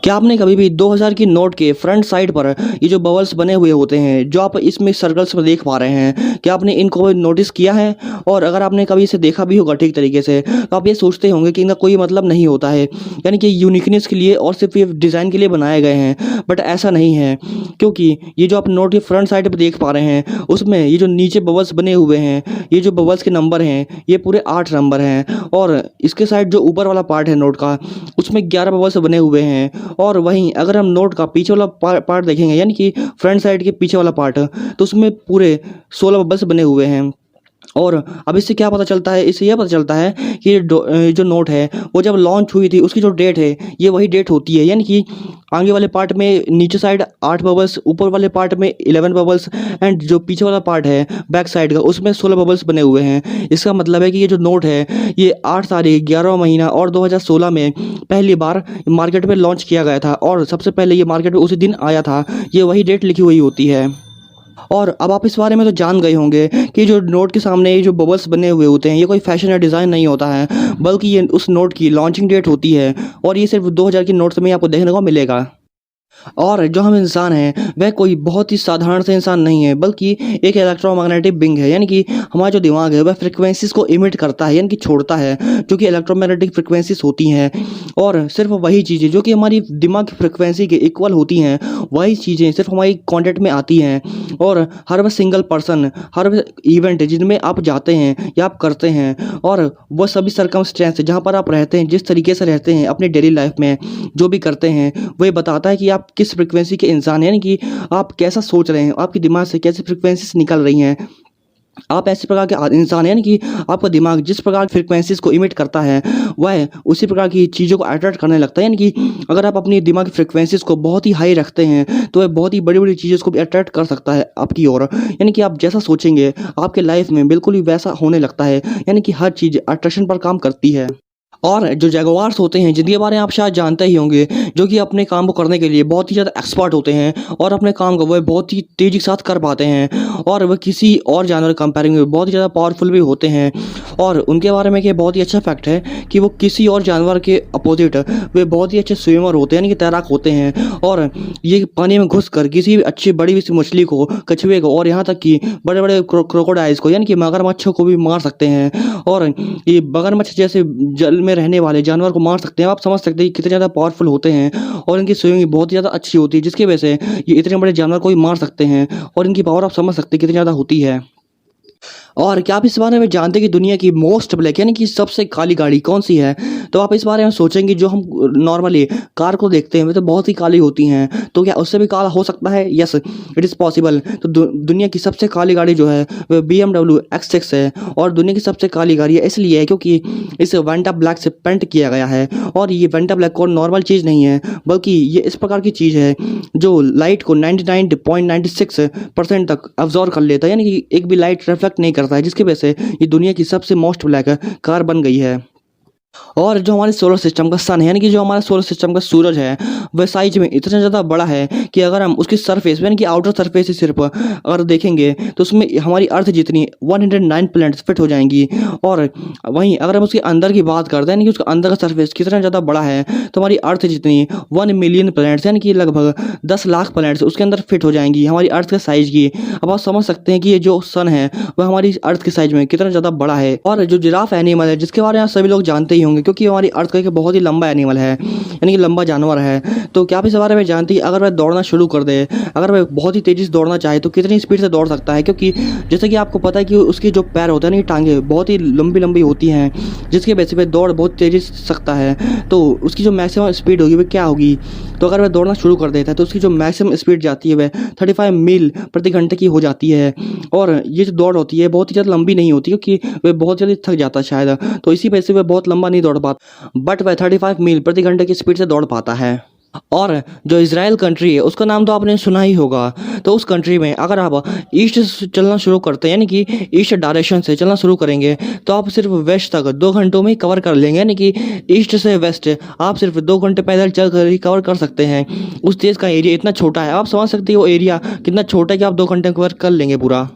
क्या आपने कभी भी 2000 की नोट के फ्रंट साइड पर ये जो बबल्स बने हुए होते हैं जो आप इसमें सर्कल्स में देख पा रहे हैं, क्या आपने इनको नोटिस किया है? और अगर आपने कभी इसे देखा भी होगा ठीक तरीके से तो आप ये सोचते होंगे कि इनका कोई मतलब नहीं होता है, यानी कि यूनिकनेस के लिए और सिर्फ ये डिज़ाइन के लिए बनाए गए हैं। बट ऐसा नहीं है, क्योंकि ये जो आप नोट के फ्रंट साइड पर देख पा रहे हैं उसमें ये जो नीचे बबल्स बने हुए हैं, ये जो बबल्स के नंबर हैं ये पूरे 8 नंबर हैं। और इसके साइड जो ऊपर वाला पार्ट है नोट का, उसमें 11 बबल्स बने हुए हैं। और वहीं अगर हम नोट का पीछे वाला पार्ट देखेंगे, यानी कि फ्रंट साइड के पीछे वाला पार्ट, तो उसमें पूरे 16 बबल्स बने हुए हैं। और अब इससे क्या पता चलता है? इससे यह पता चलता है कि जो नोट है वो जब लॉन्च हुई थी उसकी जो डेट है ये वही डेट होती है, यानी कि आगे वाले पार्ट में नीचे साइड 8 बबल्स, ऊपर वाले पार्ट में 11 बबल्स, एंड जो पीछे वाला पार्ट है बैक साइड का उसमें 16 बबल्स बने हुए हैं। इसका मतलब है कि ये जो नोट है ये 8 तारीख 11वां महीना और 2016 में पहली बार मार्केट में लॉन्च किया गया था, और सबसे पहले ये मार्केट में उसी दिन आया था। ये वही डेट लिखी हुई होती है। और अब आप इस बारे में तो जान गए होंगे कि जो नोट के सामने ये जो बबल्स बने हुए होते हैं ये कोई फैशन या डिज़ाइन नहीं होता है, बल्कि ये उस नोट की लॉन्चिंग डेट होती है। और ये सिर्फ 2000 की नोट्स में ही आपको देखने को मिलेगा। और जो हम इंसान हैं वह कोई बहुत ही साधारण से इंसान नहीं है, बल्कि एक इलेक्ट्रोमैग्नेटिक बिंग है, यानी कि हमारा जो दिमाग है वह फ्रिक्वेंसीज को इमिट करता है, यानी कि छोड़ता है, जो कि इलेक्ट्रोमैग्नेटिक फ्रिक्वेंसीज होती हैं। और सिर्फ वही चीज़ें जो कि हमारी दिमाग की फ्रिक्वेंसी के इक्वल होती हैं वही चीज़ें सिर्फ हमारी कॉन्टेक्ट में आती हैं। और हर वह सिंगल पर्सन, हर वह इवेंट जिनमें आप जाते हैं या आप करते हैं, और वह सभी सर्कमस्टेंस जहाँ पर आप रहते हैं, जिस तरीके से रहते हैं अपनी डेली लाइफ में जो भी करते हैं, वह बताता है कि आप किस फ्रिक्वेंसी के इंसान हैं, यानी कि आप कैसा सोच रहे हैं, आपके दिमाग से कैसी फ्रिक्वेंसीज निकल रही हैं। आप ऐसे प्रकार के इंसान हैं, यानी कि आपका दिमाग जिस प्रकार की फ्रिक्वेंसीज को इमिट करता है वह उसी प्रकार की चीज़ों को अट्रैक्ट करने लगता है। यानी कि अगर आप अपनी दिमाग की फ्रिक्वेंसीज को बहुत ही हाई रखते हैं तो वह बहुत ही बड़ी बड़ी चीज़ों को भी अट्रैक्ट कर सकता है आपकी ओर। यानी कि आप जैसा सोचेंगे आपके लाइफ में बिल्कुल ही वैसा होने लगता है, यानी कि हर चीज़ अट्रैक्शन पर काम करती है। और जो जगुआर्स होते हैं जिनके बारे में आप शायद जानते ही होंगे, जो कि अपने काम को करने के लिए बहुत ही ज़्यादा एक्सपर्ट होते हैं और अपने काम को वह बहुत ही तेज़ी के साथ कर पाते हैं, और वह किसी और जानवर कंपेयरिंग में बहुत ही ज़्यादा पावरफुल भी होते हैं। और उनके बारे में ये बहुत ही अच्छा फैक्ट है कि वो किसी और जानवर के अपोजिट वे बहुत ही अच्छे स्विमर होते हैं, यानी कि तैराक होते हैं। और ये पानी में घुस कर किसी भी अच्छी बड़ी सी मछली को, कछुए को, और यहाँ तक कि बड़े बड़े क्रोकोडाइल्स को, यानी कि मगरमच्छों को भी मार सकते हैं। और ये मगरमच्छ जैसे जल में रहने वाले जानवर को मार सकते हैं। आप समझ सकते हैं कितने ज़्यादा पावरफुल होते हैं, और इनकी स्विमिंग बहुत ज़्यादा अच्छी होती है, जिसकी वजह से ये इतने बड़े जानवर को भी मार सकते हैं। और इनकी पावर आप समझ सकते हैं कितनी ज़्यादा होती है। और क्या आप इस बारे में जानते हैं कि दुनिया की मोस्ट ब्लैक, यानी कि सबसे काली गाड़ी कौन सी है? तो आप इस बारे में सोचेंगे जो हम नॉर्मली कार को देखते हैं वे तो बहुत ही काली होती हैं, तो क्या उससे भी काला हो सकता है? Yes, it is possible. तो दुनिया की सबसे काली गाड़ी जो है वह BMW X6 है। और दुनिया की सबसे काली गाड़ी है इसलिए है क्योंकि इसे वेंटा ब्लैक से पेंट किया गया है। और ये वेंटा ब्लैक कोई नॉर्मल चीज़ नहीं है, बल्कि ये इस प्रकार की चीज़ है जो लाइट को 99.96% तक अब्जॉर्व कर लेता है, यानी कि एक भी लाइट रिफ्लेक्ट नहीं करता है, जिसकी वजह से ये दुनिया की सबसे मोस्ट ब्लैक कार बन गई है। और जो हमारे सोलर सिस्टम का सन है, यानी कि जो हमारा सोलर सिस्टम का सूरज है, वह साइज में इतना ज़्यादा बड़ा है कि अगर हम उसकी सरफेस यानी कि आउटर सरफेस से सिर्फ अगर देखेंगे तो उसमें हमारी अर्थ जितनी 109 प्लैनेट्स फिट हो जाएंगी। और वहीं अगर हम उसके अंदर की बात करते हैं, यानी कि उसका अंदर का सरफेस कितना ज़्यादा बड़ा है, तो हमारी अर्थ जितनी 1 मिलियन प्लैनेट्स, यानी कि लगभग 10 लाख प्लैनेट्स उसके अंदर फिट हो जाएंगी हमारी अर्थ के साइज की। अब आप समझ सकते हैं कि ये जो सन है वह हमारी अर्थ के साइज में कितना ज़्यादा बड़ा है। और जो जिराफ एनिमल है, जिसके बारे में आप सभी लोग जानते ही होंगे क्योंकि हमारी अर्थ का एक बहुत ही लंबा एनिमल है, यानी कि लंबा जानवर है। तो क्या आप इस बारे में जानते हैं अगर वह दौड़ना शुरू कर दे, अगर वह बहुत ही तेज़ी से दौड़ना चाहे तो कितनी स्पीड से दौड़ सकता है? क्योंकि जैसे कि आपको पता है कि उसके जो पैर होते हैं ना, टांगें बहुत ही लंबी लंबी होती हैं, जिसके वजह से वह दौड़ बहुत तेज़ी से सकता है। तो उसकी जो मैक्सिमम स्पीड होगी वह क्या होगी? तो अगर वह दौड़ना शुरू कर देता है तो उसकी जो मैक्सिमम स्पीड जाती है वह 35 मील प्रति घंटे की हो जाती है। और ये जो दौड़ होती है बहुत ही ज़्यादा लंबी नहीं होती, क्योंकि वह बहुत जल्दी थक जाता है शायद, तो इसी वजह से वह बहुत लंबा नहीं दौड़ पाता, बट वह 35 मील प्रति घंटे की स्पीड से दौड़ पाता है। और जो इज़राइल कंट्री है उसका नाम तो आपने सुना ही होगा। तो उस कंट्री में अगर आप ईस्ट से चलना शुरू करते हैं, यानी कि ईस्ट डायरेक्शन से चलना शुरू करेंगे, तो आप सिर्फ वेस्ट तक 2 घंटों में कवर कर लेंगे, यानी कि ईस्ट से वेस्ट आप सिर्फ 2 घंटे पैदल चल कर ही कवर कर सकते हैं। उस देश का एरिया इतना छोटा है, आप समझ सकते हैं वो एरिया कितना छोटा है कि आप 2 घंटे कवर कर लेंगे पूरा।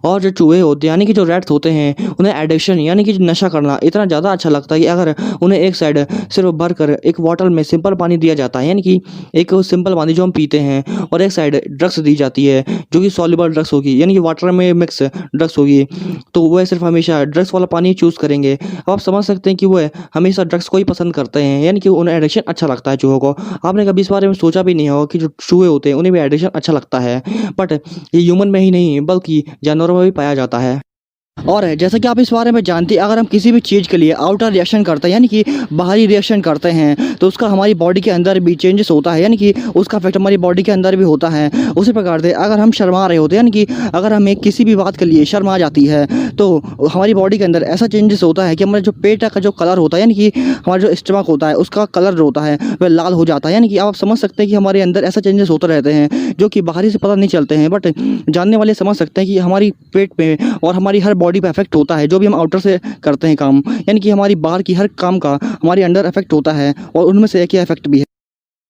और जो चूहे होते हैं यानी कि जो रैट्स होते हैं उन्हें एडिक्शन यानी कि नशा करना इतना ज़्यादा अच्छा लगता है कि अगर उन्हें एक साइड सिर्फ भर कर एक बॉटल में सिंपल पानी दिया जाता है यानी कि एक सिंपल पानी जो हम पीते हैं और एक साइड ड्रग्स दी जाती है जो कि सॉल्युबल ड्रग्स होगी यानी कि वाटर में मिक्स ड्रग्स होगी, तो वह सिर्फ हमेशा ड्रग्स वाला पानी चूज़ करेंगे। अब आप समझ सकते हैं कि वह हमेशा ड्रग्स को ही पसंद करते हैं यानी कि उन्हें एडिक्शन अच्छा लगता है चूहों को। आपने कभी इस बारे में सोचा भी नहीं होगा कि जो चूहे होते हैं उन्हें भी एडिक्शन अच्छा लगता है, बट ये ह्यूमन में ही नहीं बल्कि जानवरों में भी पाया जाता है। और जैसा कि आप इस बारे में जानते हैं, अगर हम किसी भी चीज़ के लिए आउटर रिएक्शन करते हैं यानी कि बाहरी रिएक्शन करते हैं तो उसका हमारी बॉडी के अंदर भी चेंजेस होता है यानी कि उसका इफेक्ट हमारी बॉडी के अंदर भी होता है। उसी प्रकार से अगर हम शर्मा रहे होते हैं यानी कि अगर हमें किसी भी बात के लिए शर्म आ जाती है तो हमारी बॉडी के अंदर ऐसा चेंजेस होता है कि हमारे जो पेट का जो कलर होता है यानी कि हमारा जो स्टमक होता है उसका कलर जो होता है वह लाल हो जाता है। यानी कि आप समझ सकते हैं कि हमारे अंदर ऐसा चेंजेस होते रहते हैं जो कि बाहरी से पता नहीं चलते हैं, बट जानने वाले समझ सकते हैं कि हमारी पेट में और हमारी हर बॉडी पे इफेक्ट होता है जो भी हम आउटर से करते हैं काम, यानी कि हमारी बाहर की हर काम का हमारे अंदर इफेक्ट होता है और उनमें से एक ही इफेक्ट भी है।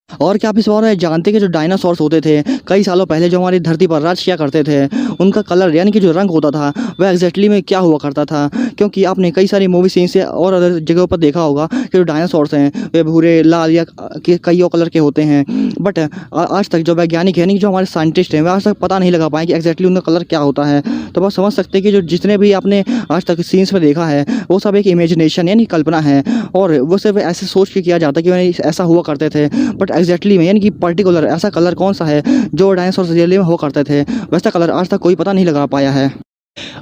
और क्या आप इस बारे में जानते हैं कि जो डायनासोर्स होते थे कई सालों पहले जो हमारी धरती पर राज किया करते थे, उनका कलर यानी कि जो रंग होता था वह एग्जैक्टली में क्या हुआ करता था? क्योंकि आपने कई सारी मूवी सीन से और अदर जगहों पर देखा होगा कि जो डायनासोर्स हैं वे भूरे, लाल या कई और कलर के होते हैं, बट आज तक जो वैज्ञानिक यानी कि जो हमारे साइंटिस्ट हैं वे आज तक पता नहीं लगा पाए कि एग्जैक्टली उनका कलर क्या होता है। तो बस समझ सकते हैं कि जो जितने भी आपने आज तक सीन्स में देखा है वो सब एक इमेजिनेशन यानी कल्पना है और वो सिर्फ ऐसे सोच के किया जाता है कि ऐसा हुआ करते थे, बट एग्जैक्टली में यानी कि पर्टिकुलर ऐसा कलर कौन सा है जो डायनासोर रियली में हुआ करते थे वैसा कलर आज तक कोई पता नहीं लगा पाया है।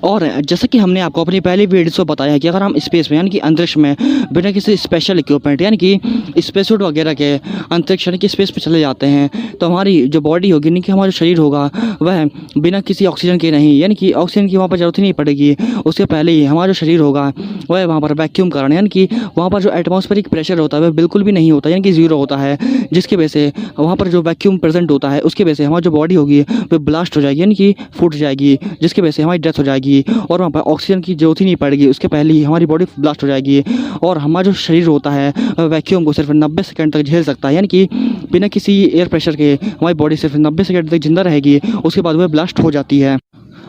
और जैसा कि हमने आपको अपनी पहली वीडियो में बताया है कि अगर हम स्पेस में यानी कि अंतरिक्ष में बिना किसी स्पेशल इक्विपमेंट यानी कि स्पेस सूट वगैरह के अंतरिक्ष यानी कि स्पेस पे चले जाते हैं तो हमारी जो बॉडी होगी यानी कि हमारा जो शरीर होगा वह बिना किसी ऑक्सीजन के नहीं, यानी कि ऑक्सीजन की वहाँ पर जरूरत ही नहीं पड़ेगी। उसके पहले ही हमारा जो शरीर होगा वह वहाँ पर वैक्यूम कारण यानी कि वहाँ पर जो एटमॉस्फेरिक प्रेशर होता है वह बिल्कुल भी नहीं होता यानी कि ज़ीरो होता है, जिसकी वजह से वहाँ पर जो वैक्यूम प्रेजेंट होता है उसकी वजह से हमारी जो बॉडी होगी वह ब्लास्ट हो जाएगी यानी कि फूट जाएगी, जिसकी वजह से हमारी डेथ हो जाएगी और वहाँ पर ऑक्सीजन की जरूरत ही नहीं पड़ेगी। उसके पहले ही हमारी बॉडी ब्लास्ट हो जाएगी और हमारा जो शरीर होता है वैक्यूम को सिर्फ 90 सेकंड तक झेल सकता है, यानी कि बिना किसी एयर प्रेशर के हमारी बॉडी सिर्फ 90 सेकंड तक जिंदा रहेगी, उसके बाद वह ब्लास्ट हो जाती है।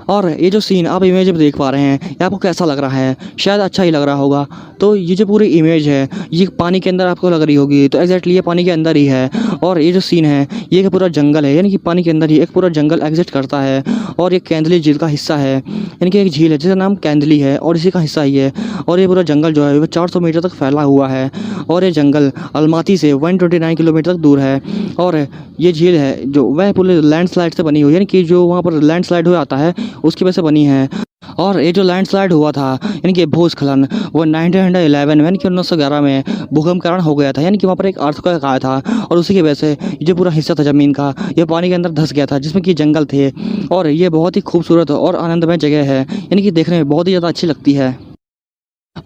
और ये जो सीन आप इमेज में देख पा रहे हैं ये आपको कैसा लग रहा है? शायद अच्छा ही लग रहा होगा। तो ये जो पूरी इमेज है ये पानी के अंदर आपको लग रही होगी, तो एग्जैक्टली ये पानी के अंदर ही है। और ये जो सीन है ये पूरा जंगल है, यानी कि पानी के अंदर ही एक पूरा जंगल एग्जिस्ट करता है और ये कैंदली झील का हिस्सा है, यानी कि एक झील है जिसका नाम कैंदली है और इसी का हिस्सा ही है। और ये पूरा जंगल जो है वो 400 मीटर तक फैला हुआ है और ये जंगल अलमाती से 129 किलोमीटर तक दूर है। और ये झील है जो वह पूरे लैंडस्लाइड से बनी हुई है, यानी कि जो वहाँ पर लैंडस्लाइड हो जाता है उसकी वजह से बनी है। और ये जो लैंडस्लाइड हुआ था यानी कि भूस्खलन वो 1911 यानी कि 1911 में भूकंप कारण हो गया था, यानी कि वहाँ पर एक अर्थक्वेक आया था और उसी की वजह से ये जो पूरा हिस्सा था ज़मीन का ये पानी के अंदर धंस गया था जिसमें कि जंगल थे। और ये बहुत ही खूबसूरत और आनंदमय जगह है, यानी कि देखने में बहुत ही ज़्यादा अच्छी लगती है।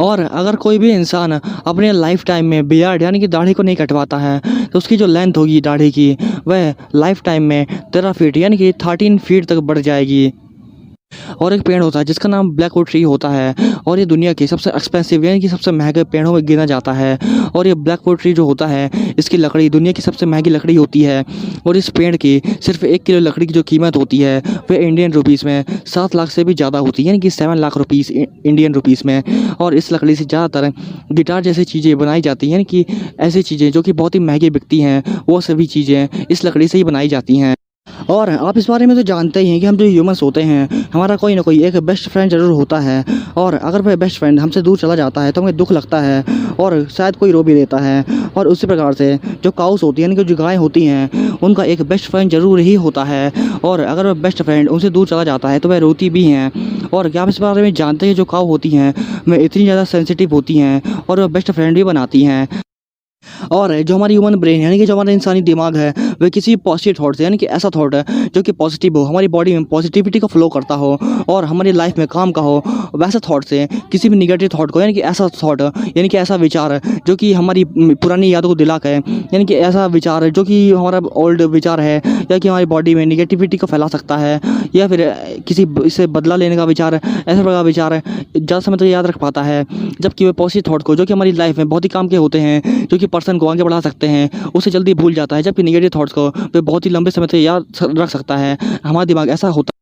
और अगर कोई भी इंसान अपने लाइफ टाइम में बियर्ड यानी कि दाढ़ी को नहीं कटवाता है तो उसकी जो लेंथ होगी दाढ़ी की वह लाइफ टाइम में 13 फीट यानी कि 13 फीट तक बढ़ जाएगी। और एक पेड़ होता है जिसका नाम ब्लैकवुड ट्री होता है और ये दुनिया के सबसे एक्सपेंसिव यानी कि सबसे महंगे पेड़ों में गिना जाता है। और ये ब्लैकवुड ट्री जो होता है इसकी लकड़ी दुनिया की सबसे महंगी लकड़ी होती है और इस पेड़ की सिर्फ 1 किलो लकड़ी की जो कीमत होती है वह इंडियन रुपीज़ में 7 लाख से भी ज़्यादा होती है, यानी कि 7 लाख रुपीज़ इंडियन रुपीज़ में। और इस लकड़ी से ज़्यादातर गिटार जैसी चीज़ें बनाई जाती हैं, यानी कि ऐसी चीज़ें जो कि बहुत ही महंगी बिकती हैं वो सभी चीज़ें इस लकड़ी से ही बनाई जाती हैं। और आप इस बारे में तो जानते ही हैं कि हम जो ह्यूमंस होते हैं हमारा कोई ना कोई एक बेस्ट फ्रेंड ज़रूर होता है और अगर वह बेस्ट फ्रेंड हमसे दूर चला जाता है तो हमें दुख लगता है और शायद कोई रो भी देता है। और उसी प्रकार से जो काउस होती हैं यानी कि जो गायें होती हैं उनका एक बेस्ट फ्रेंड ज़रूर ही होता है और अगर वह बेस्ट फ्रेंड उनसे दूर चला जाता है तो वह रोती भी हैं। और क्या आप इस बारे में जानते हैं जो काऊ होती हैं वह इतनी ज़्यादा सेंसिटिव होती हैं और वह बेस्ट फ्रेंड भी बनाती हैं। और जो हमारी ह्यूमन ब्रेन यानी कि जो हमारा इंसानी दिमाग है वह किसी पॉजिटिव थॉट से यानी कि ऐसा थॉट है जो कि पॉजिटिव हो, हमारी बॉडी में पॉजिटिविटी का फ्लो करता हो और हमारी लाइफ में काम का हो, वैसा थॉट से किसी भी निगेटिव थॉट को यानी कि ऐसा थॉट यानी कि ऐसा विचार जो कि हमारी पुरानी यादों को दिला के यानी कि ऐसा विचार जो कि हमारा ओल्ड विचार है या कि हमारी बॉडी में निगेटिविटी को फैला सकता है या फिर किसी इससे बदला लेने का विचार, ऐसा प्रकार का विचार ज़्यादा समय तक याद रख पाता है। जबकि वह पॉजिटिव थॉट को जो कि हमारी लाइफ में बहुत ही काम के होते हैं जो कि पर्सन को आगे बढ़ा सकते हैं उसे जल्दी भूल जाता है, जबकि निगेटिव थॉट्स को वे बहुत ही लंबे समय तक याद रख सकता है। हमारा दिमाग ऐसा होता